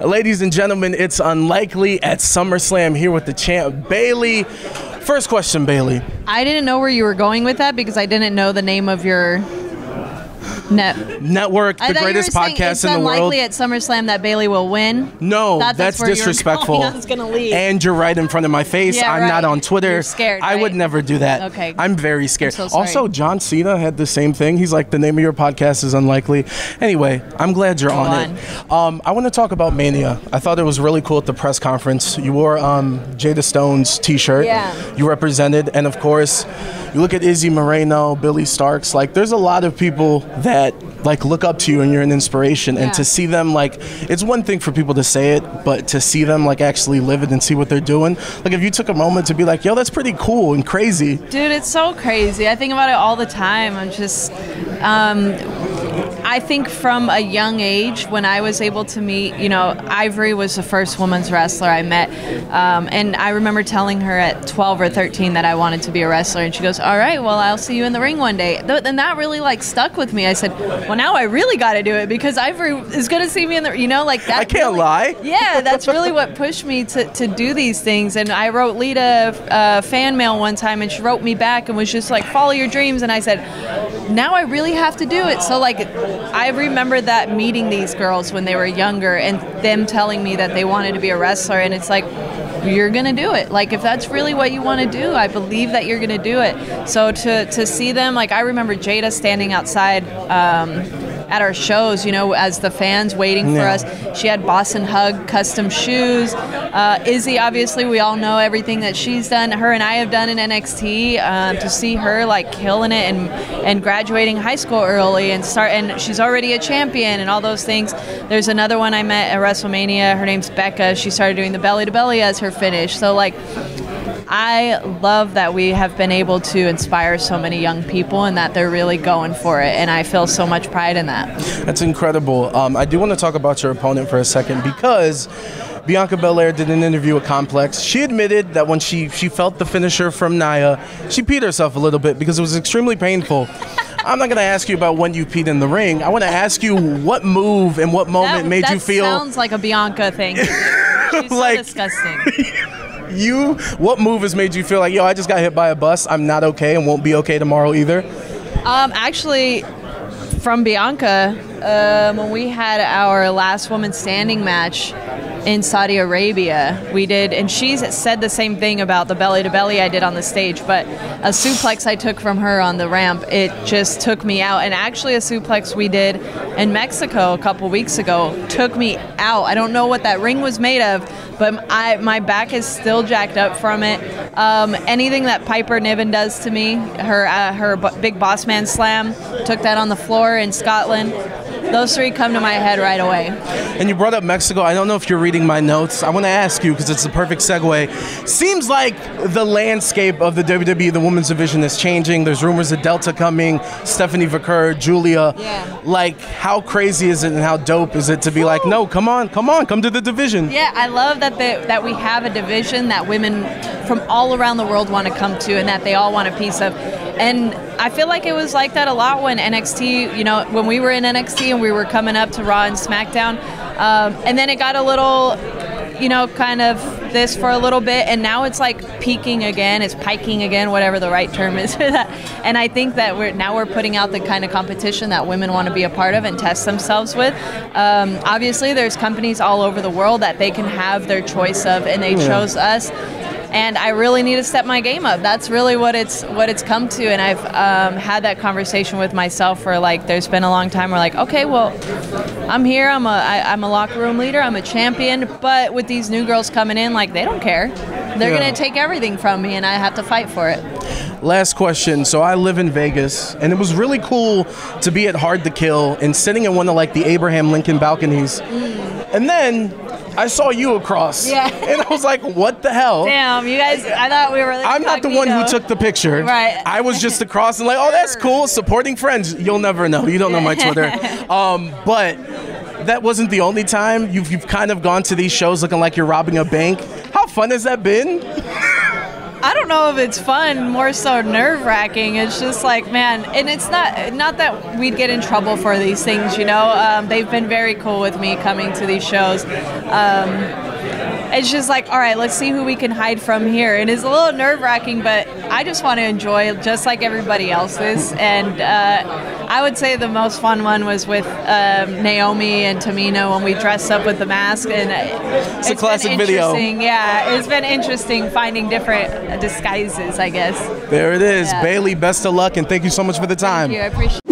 Ladies and gentlemen, it's Unlikely at SummerSlam here with the champ, Bayley. First question, Bayley. I didn't know where you were going with that because I didn't know the name of your network, the greatest podcast in the world. It's unlikely at SummerSlam that Bayley will win. No, that's disrespectful. I was gonna leave. And you're right in front of my face. Yeah, I'm not on Twitter. You're scared, I would never do that. Okay. I'm very scared. I'm so sorry. Also, John Cena had the same thing. He's like, the name of your podcast is Unlikely. Anyway, I'm glad you're on it. I want to talk about Mania. I thought it was really cool at the press conference. You wore Jada Stone's t-shirt. Yeah. You represented. And of course, you look at Izzy Moreno, Billy Starks. Like, there's a lot of people that like look up to you and you're an inspiration. And to see them, like, it's one thing for people to say it, but to see them like actually live it and see what they're doing. Like, if you took a moment to be like, yo, that's pretty cool and crazy. Dude, it's so crazy. I think about it all the time. I'm just I think from a young age, when I was able to meet, Ivory was the first women's wrestler I met. And I remember telling her at 12 or 13 that I wanted to be a wrestler. And she goes, all right, well, I'll see you in the ring one day. And that really, like, stuck with me. I said, well, now I really got to do it because Ivory is going to see me in the, like that. I can't lie. Yeah, that's really what pushed me to do these things. And I wrote Lita fan mail one time, and she wrote me back and was just like, follow your dreams. And I said, now I really have to do it. So, like, I remember that meeting these girls when they were younger and them telling me that they wanted to be a wrestler, and it's like, you're gonna do it. Like, if that's really what you want to do, I believe that you're gonna do it. So to see them, like, I remember Jada standing outside at our shows, as the fans waiting for us. She had Boston Hug custom shoes. Izzy, obviously, we all know everything that she's done. Her and I have done in NXT. To see her like killing it and graduating high school early and she's already a champion and all those things. There's another one I met at WrestleMania. Her name's Becca. She started doing the belly to belly as her finish. So, like, I love that we have been able to inspire so many young people and that they're really going for it, and I feel so much pride in that. That's incredible. I do want to talk about your opponent for a second because Bianca Belair did an interview with Complex. She admitted that when she felt the finisher from Nia, she peed herself a little bit because it was extremely painful. I'm not going to ask you about when you peed in the ring. I want to ask you what move and what moment made you feel... That sounds like a Bianca thing. She's so like, disgusting. What move has made you feel like, yo, I just got hit by a bus, I'm not okay and won't be okay tomorrow either? Actually, from Bianca, when we had our last woman standing match in Saudi Arabia, we did, and she said the same thing about the belly to belly I did on the stage, but a suplex I took from her on the ramp, it just took me out. And actually a suplex we did in Mexico a couple weeks ago took me out. I don't know what that ring was made of, but my back is still jacked up from it. Anything that Piper Niven does to me, her big boss man slam, took that on the floor in Scotland. Those three come to my head right away. And you brought up Mexico. I don't know if you're reading my notes. I want to ask you, because it's the perfect segue. Seems like the landscape of the WWE, the women's division, is changing. There's rumors of Delta coming, Stephanie Vaquer, Giulia. Yeah. Like, how crazy is it and how dope is it to be like, no, come on, come to the division. Yeah, I love that we have a division that women from all around the world want to come to and that they all want a piece of. And I feel like it was like that a lot when NXT, when we were in NXT and we were coming up to Raw and SmackDown. And then it got a little, kind of this for a little bit. And now it's like peaking again. It's piking again, whatever the right term is for that. And I think that we're putting out the kind of competition that women want to be a part of and test themselves with. Obviously, there's companies all over the world that they can have their choice of, and they chose us. And I really need to step my game up. That's really what it's come to. And I've had that conversation with myself for, like, there's been a long time where, like, okay, well, I'm here. I'm a locker room leader. I'm a champion. But with these new girls coming in, like, they don't care. They're going to take everything from me, and I have to fight for it. Last question. So I live in Vegas, and it was really cool to be at Hard to Kill and sitting in one of, like, the Abraham Lincoln balconies. And then I saw you across. Yeah. And I was like, what the hell? Damn, you guys, I thought we were like I'm not the one who took the picture. Right. I was just across and like, oh, that's cool. Supporting friends. You'll never know. You don't know my Twitter. But that wasn't the only time. You've kind of gone to these shows looking like you're robbing a bank. How fun has that been? I don't know if it's fun, more so nerve-wracking. It's just like, man, and it's not that we'd get in trouble for these things, you know. They've been very cool with me coming to these shows. It's just like, all right, let's see who we can hide from here. It is a little nerve-wracking, but I just want to enjoy it just like everybody else is. And I would say the most fun one was with Naomi and Tamina when we dressed up with the mask. And it's a classic video. Yeah, it's been interesting finding different disguises, I guess. There it is. Yeah. Bayley, best of luck, and thank you so much for the time. Thank you. I appreciate it.